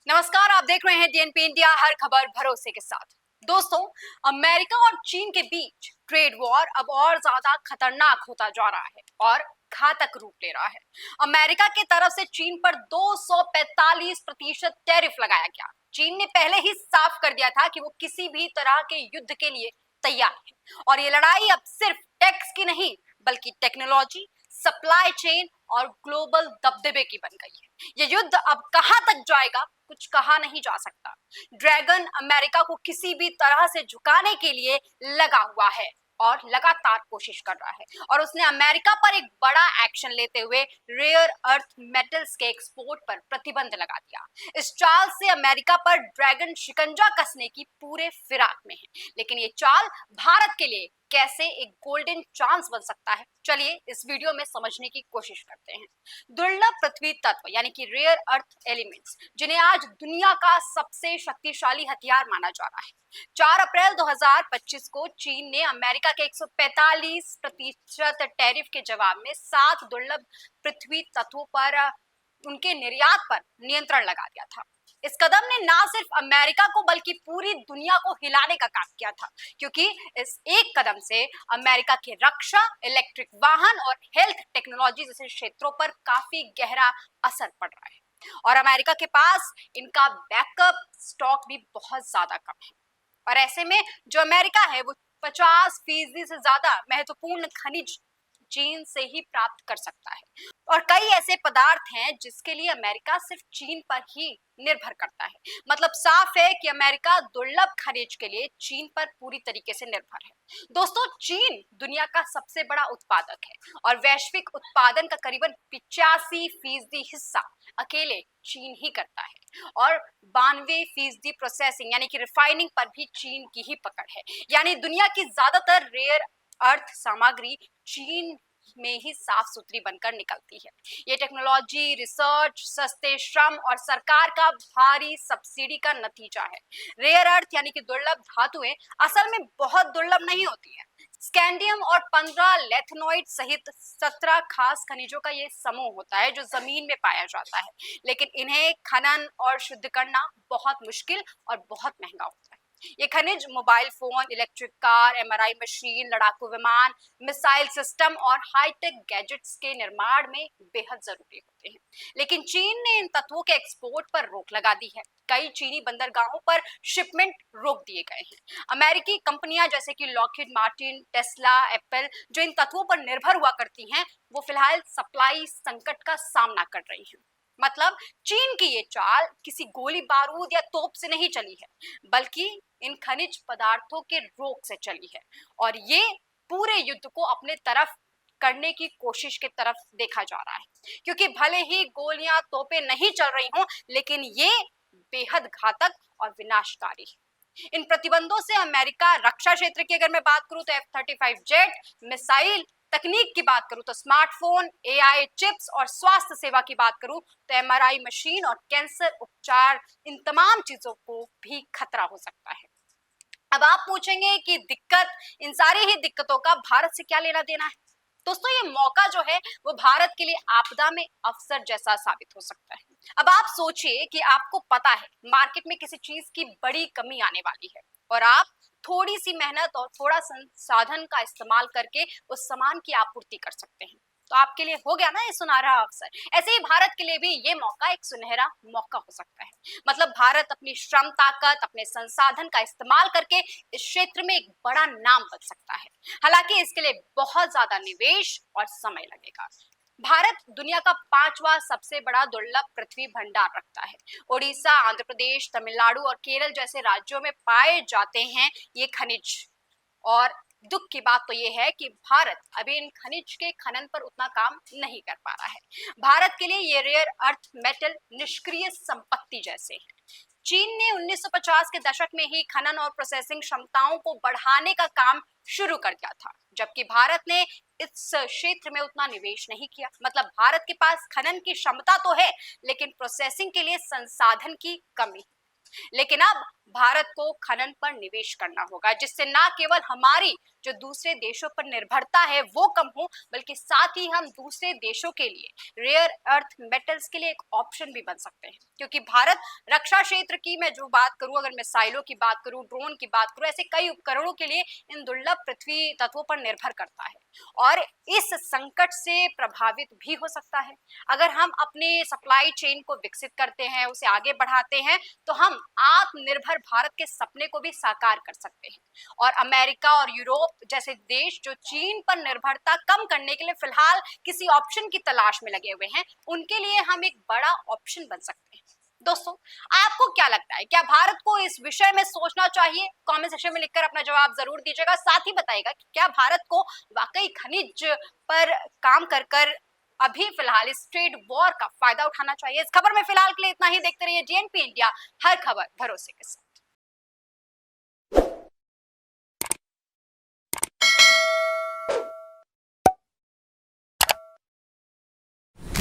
नमस्कार, आप देख रहे हैं डीएनपी इंडिया, हर खबर भरोसे के साथ। दोस्तों, अमेरिका और चीन के बीच ट्रेड वॉर अब और ज्यादा खतरनाक होता जा रहा है और घातक रूप ले रहा है। अमेरिका की तरफ से चीन पर 245% टैरिफ लगाया गया। चीन ने पहले ही साफ कर दिया था कि वो किसी भी तरह के युद्ध के लिए तैयार है और ये लड़ाई अब सिर्फ टैक्स की नहीं बल्कि टेक्नोलॉजी, सप्लाई चेन और ग्लोबल दबदबे की बन गई है। ये युद्ध अब कहां तक जाएगा, कुछ कहा नहीं जा सकता। ड्रैगन अमेरिका को किसी भी तरह से झुकाने के लिए लगा हुआ है और लगातार कोशिश कर रहा है और उसने अमेरिका पर एक बड़ा एक्शन लेते हुए रेयर अर्थ मेटल्स के एक्सपोर्ट पर प्रतिबंध लगा दिया। इस चाल से अमेरिका पर ड्रैगन शिकंजा कसने की पूरे फिराक में है, लेकिन ये चाल भारत के लिए कैसे एक गोल्डन चांस बन सकता है, चलिए इस वीडियो में समझने की कोशिश करते हैं। दुर्लभ पृथ्वी तत्व यानी कि रेयर अर्थ एलिमेंट्स, जिन्हें आज दुनिया का सबसे शक्तिशाली हथियार माना जा रहा है। 4 अप्रैल 2025 को चीन ने अमेरिका के 145% टैरिफ के जवाब में 7 दुर्लभ पृथ्वी तत्वों पर उनके निर्यात पर नियंत्रण लगा दिया था। इस कदम ने ना सिर्फ अमेरिका को बल्कि पूरी दुनिया को हिलाने का काम किया था, क्योंकि इस एक कदम से अमेरिका की रक्षा, इलेक्ट्रिक वाहन और हेल्थ टेक्नोलॉजी जैसे क्षेत्रों पर काफी गहरा असर पड़ रहा है और अमेरिका के पास इनका बैकअप स्टॉक भी बहुत ज्यादा कम है। और ऐसे में जो अमेरिका है वो 50% से ज्यादा महत्वपूर्ण खनिज चीन से ही प्राप्त कर सकता है और कई ऐसे पदार्थ हैं जिसके लिए अमेरिका सिर्फ चीन पर ही निर्भर करता है। मतलब साफ है कि अमेरिका दुर्लभ खनिज के लिए चीन पर पूरी तरीके से निर्भर है। दोस्तों, चीन दुनिया का सबसे बड़ा उत्पादक है और वैश्विक उत्पादन का करीबन 85% हिस्सा अकेले चीन ही करता है और 92% प्रोसेसिंग यानी कि रिफाइनिंग पर भी चीन की ही पकड़ है। यानी दुनिया की ज्यादातर रेयर अर्थ सामग्री चीन में ही साफ सुथरी बनकर निकलती है। ये टेक्नोलॉजी, रिसर्च, सस्ते श्रम और सरकार का भारी सब्सिडी का नतीजा है। रेयर अर्थ यानी कि दुर्लभ धातुएं असल में बहुत दुर्लभ नहीं होती हैं। स्कैंडियम और 15 लेथनोइड सहित 17 खास खनिजों का ये समूह होता है जो जमीन में पाया जाता है, लेकिन इन्हें खनन और शुद्ध करना बहुत मुश्किल और बहुत महंगा होता है। ये खनिज mobile phone, electric car, MRI machine, लड़ाकू विमान, मिसाइल सिस्टम और हाईटेक गैजेट्स के निर्माण में बेहद जरूरी होते हैं। लेकिन चीन ने इन तत्वों के एक्सपोर्ट पर रोक लगा दी है। कई चीनी बंदरगाहों पर शिपमेंट रोक दिए गए हैं। अमेरिकी कंपनियां जैसे कि लॉकहीड मार्टिन, टेस्ला, एप्पल जो इन तत्वों पर निर्भर हुआ करती हैं, वो फिलहाल सप्लाई संकट का सामना कर रही हैं। मतलब चीन की ये चाल किसी गोली बारूद या तोप से नहीं चली है, बल्कि इन खनिज पदार्थों के रोक से चली है और ये पूरे युद्ध को अपने तरफ करने की कोशिश की तरफ देखा जा रहा है, क्योंकि भले ही गोलियां तोपें नहीं चल रही हों, लेकिन ये बेहद घातक और विनाशकारी है। इन प्रतिबंधों से अमेरिका रक्षा क्षेत्र की अगर मैं बात करूं तो F-35 जेट, मिसाइल तकनीक की बात करूं तो स्मार्टफोन, एआई चिप्स और स्वास्थ्य सेवा की बात करूं तो एमआरआई मशीन और कैंसर उपचार, इन तमाम चीजों को भी खतरा हो सकता है। अब आप पूछेंगे कि इन सारी ही दिक्कतों का भारत से क्या लेना देना है। दोस्तों, ये मौका जो है वो भारत के लिए आपदा में अवसर जैसा साबित हो सकता है। अब आप सोचिए कि आपको पता है मार्केट में किसी चीज की बड़ी कमी आने वाली है और आप थोड़ी सी मेहनत और थोड़ा संसाधन का इस्तेमाल करके उस सामान की आपूर्ति कर सकते हैं। तो आपके लिए हो गया ना ये सुनहरा अवसर। ऐसे ही भारत के लिए भी ये मौका एक सुनहरा मौका हो सकता है। मतलब भारत अपनी श्रम ताकत, अपने संसाधन का इस्तेमाल करके इस क्षेत्र में एक बड़ा नाम बन सकता है। हालांकि इसके लिए बहुत ज्यादा निवेश और समय लगेगा। भारत दुनिया का 5वां सबसे बड़ा दुर्लभ पृथ्वी भंडार रखता है। ओडिशा, आंध्र प्रदेश, तमिलनाडु और केरल जैसे राज्यों में पाए जाते हैं ये खनिज। और दुख की बात तो ये है कि भारत अभी इन खनिज के खनन पर उतना काम नहीं कर पा रहा है। भारत के लिए ये रेयर अर्थ मेटल निष्क्रिय संपत्ति जैसे हैं। चीन ने 1950 के दशक में ही खनन और प्रोसेसिंग क्षमताओं को बढ़ाने का काम शुरू कर दिया था, जबकि भारत ने इस क्षेत्र में उतना निवेश नहीं किया। मतलब भारत के पास खनन की क्षमता तो है, लेकिन प्रोसेसिंग के लिए संसाधन की कमी। लेकिन अब भारत को खनन पर निवेश करना होगा, जिससे ना केवल हमारी जो दूसरे देशों पर निर्भरता है वो कम हो, बल्कि साथ ही हम दूसरे देशों के लिए रेयर अर्थ मेटल्स के लिए एक ऑप्शन भी बन सकते हैं। क्योंकि भारत रक्षा क्षेत्र की मैं जो बात करूं, अगर मिसाइलों की बात करूं, ड्रोन की बात करूं, ऐसे कई उपकरणों के लिए इन दुर्लभ पृथ्वी तत्वों पर निर्भर करता है और इस संकट से प्रभावित भी हो सकता है। अगर हम अपने सप्लाई चेन को विकसित करते हैं, उसे आगे बढ़ाते हैं, तो हम आत्मनिर्भर भारत के सपने को भी साकार कर सकते हैं। और अमेरिका और यूरोप जैसे देश जो चीन पर निर्भरता कम करने के लिए फिलहाल किसी ऑप्शन की तलाश में लगे हुए हैं, उनके लिए हम एक बड़ा ऑप्शन बन सकते हैं। दोस्तों, आपको क्या लगता है, क्या भारत को इस विषय में सोचना चाहिए? कमेंट सेक्शन में लिखकर अपना जवाब जरूर दीजिएगा। साथ ही बताइएगा कि क्या भारत को वाकई खनिज पर काम कर कर अभी फिलहाल इस ट्रेड वॉर का फायदा उठाना चाहिए? इस खबर में फिलहाल के लिए इतना ही। देखते रहिए DNP इंडिया, हर खबर भरोसे के साथ।